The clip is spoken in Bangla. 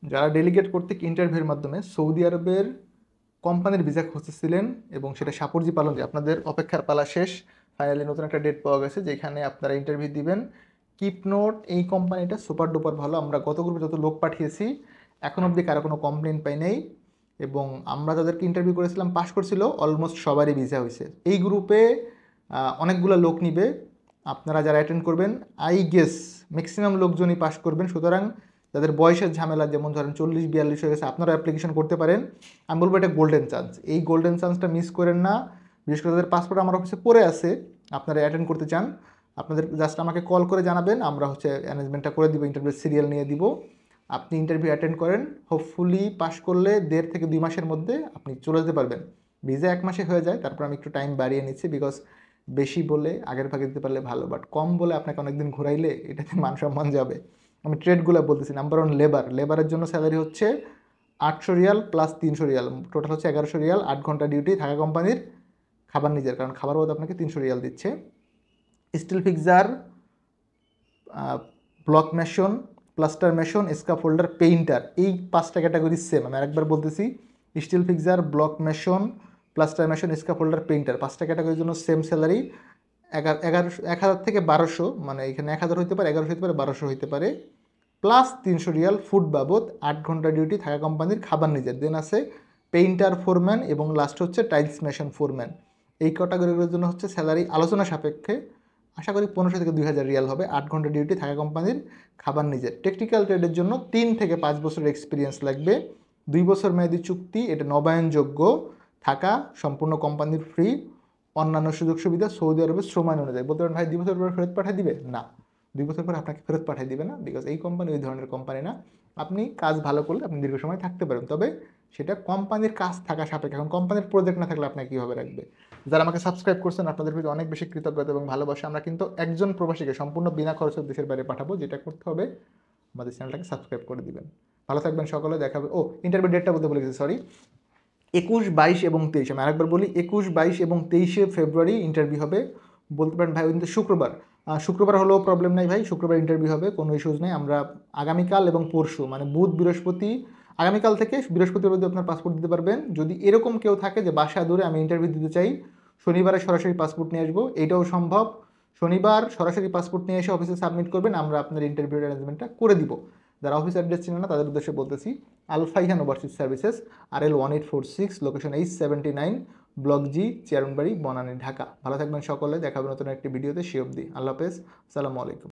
যারা ডেলিগেট কর্তৃক ইন্টারভিউর মাধ্যমে সৌদি আরবের কোম্পানির ভিসা খুঁজতেছিলেন এবং সেটা সাপোর্জি পালন যে আপনাদের অপেক্ষার পালা শেষ, ফাইনালি নতুন একটা ডেট পাওয়া গেছে যেখানে আপনারা ইন্টারভিউ দিবেন। কিপ নোট, এই কোম্পানিটা সুপার ডুপার ভালো। আমরা গত গ্রুপে যত লোক পাঠিয়েছি এখন অবধি কারো কোনো কমপ্লেন পাই নাই, এবং আমরা যাদেরকে ইন্টারভিউ করেছিলাম পাস করছিল অলমোস্ট সবারই ভিসা হয়েছে। এই গ্রুপে অনেকগুলো লোক নিবে, আপনারা যারা অ্যাটেন্ড করবেন আই গেস ম্যাক্সিমাম লোকজনই পাস করবেন। সুতরাং যাদের বয়সের ঝামেলা, যেমন ধরেন 40-42 হয়ে গেছে, আপনারা অ্যাপ্লিকেশন করতে পারেন। আমি বলবো এটা গোল্ডেন চান্স, এই গোল্ডেন চান্সটা মিস করেন না। বিশেষ করে যাদের পাসপোর্ট আমার অফিসে পড়ে আছে, আপনারা অ্যাটেন্ড করতে চান, আপনাদের জাস্ট আমাকে কল করে জানাবেন, আমরা অ্যারেঞ্জমেন্টটা করে দিব, ইন্টারভিউ সিরিয়াল নিয়ে দিব। আপনি ইন্টারভিউ অ্যাটেন্ড করেন, হোপফুলি পাস করলে 1.5 থেকে 2 মাসের মধ্যে আপনি চলে যেতে পারবেন। ভিসা 1 মাসে হয়ে যায়, তারপর আমি একটু টাইম বাড়িয়ে নিচ্ছি, বিকজ বেশি বলে আগের ভাগে দিতে পারলে ভালো, বাট কম বলে আপনাকে অনেকদিন ঘুরাইলে এটাতে মান সম্মান যাবে। আমি ট্রেডগুলো বলতেছি। নাম্বার 1 লেবারের জন্য স্যালারি হচ্ছে 800 রিয়াল প্লাস 300 রিয়াল, টোটাল হচ্ছে 1100 রিয়াল। 8 ঘন্টা ডিউটি, থাকা কোম্পানির, খাবার নিজের, কারণ খাবার বাদ আপনাকে 300 রিয়াল দিচ্ছে। Still fixer, block mason, plaster mason, scaffolder, painter, এই 5টা ক্যাটাগরি সেম। আমি আরেকবার বলতেছি, still fixer, block mason, plaster mason, scaffolder, painter, 5টা ক্যাটাগরির জন্য সেম স্যালারি। 1000 থেকে 1200, মানে এখানে 1000 হইতে পারে, 1100 হইতে পারে, 1200 হইতে পারে, প্লাস 300 রিয়াল ফুড বাবদ। 8 ঘন্টা ডিউটি, থাকা কোম্পানির, খাবার নিজের। দেন আছে পেইন্টার ফোরম্যান, এবং লাস্ট হচ্ছে টাইলস মেশন ফোরম্যান। এই ক্যাটাগরিগুলোর জন্য হচ্ছে স্যালারি আলোচনা সাপেক্ষে আশা করি 1500 থেকে 2000 রিয়াল হবে। 8 ঘন্টা ডিউটি, থাকা কোম্পানির, খাবার নিজের। টেকনিক্যাল ট্রেডের জন্য 3 থেকে 5 বছরের এক্সপিরিয়েন্স লাগবে। 2 বছর মেয়াদি চুক্তি, এটা নবায়নযোগ্য, থাকা সম্পূর্ণ কোম্পানির ফ্রি, অন্যান্য সুযোগ সুবিধা সৌদি আরবের শ্রম আইন অনুযায়ী। বলতে পারেন ভাই 2 বছর পরে ফেরত পাঠিয়ে দিবে, না, 2 বছর পরে আপনাকে ফেরত পাঠিয়ে দিবে না, বিকজ এই কোম্পানি ওই ধরনের কোম্পানি না। আপনি কাজ ভালো করলে আপনি দীর্ঘ সময় থাকতে পারেন, তবে সেটা কোম্পানির কাজ থাকা সাপেক্ষে। এখন কোম্পানির প্রজেক্ট না থাকলে আপনাকে কীভাবে রাখবে? যারা আমাকে সাবস্ক্রাইব করছেন আপনাদের প্রতি অনেক বেশি কৃতজ্ঞতা এবং ভালোবাসা। আমরা কিন্তু একজন প্রবাসীকে সম্পূর্ণ বিনা খরচে দেশের বাইরে পাঠাবো। যেটা করতে হবে, আমাদের চ্যানেলটাকে সাবস্ক্রাইব করে দিবেন। ভালো থাকবেন সকলে, দেখাবে। ইন্টারভিউ ডেটটা বলতে বলে গেছি, সরি, 21, 22 এবং 23। আমি আরেকবার বলি, 21, 22 এবং 23শে ফেব্রুয়ারি ইন্টারভিউ হবে। বলতে পারেন ভাই ওই কিন্তু শুক্রবার হলেও প্রবলেম নাই ভাই, শুক্রবার ইন্টারভিউ হবে, কোনো ইস্যুজ নেই। আমরা আগামীকাল এবং পরশু, মানে বুধ বৃহস্পতি, আগামীকাল থেকে বৃহস্পতিবার মধ্যে আপনার পাসপোর্ট দিতে পারবেন। যদি এরকম কেউ থাকে যে বাসা দূরে, আমি ইন্টারভিউ দিতে চাই, শনিবারে সরাসরি পাসপোর্ট নিয়ে আসবো, এটাও সম্ভব। শনিবার সরাসরি পাসপোর্ট নিয়ে এসে অফিসে সাবমিট করবেন, আমরা আপনার ইন্টারভিউর অ্যারেঞ্জমেন্টটা করে দিব। যারা অফিস অ্যাড্রেস চিনে না তাদের উদ্দেশ্যে বলতেছি, Al Faihan overseas services, RL 1846, location H79, block G, Chairmanbari, Banani, Dhaka. ভালো থাকবেন সকলে, দেখাবেন নতুন একটি ভিডিওতে। সে অবধি আল্লাহ হাফেজ, আসসালামু আলাইকুম।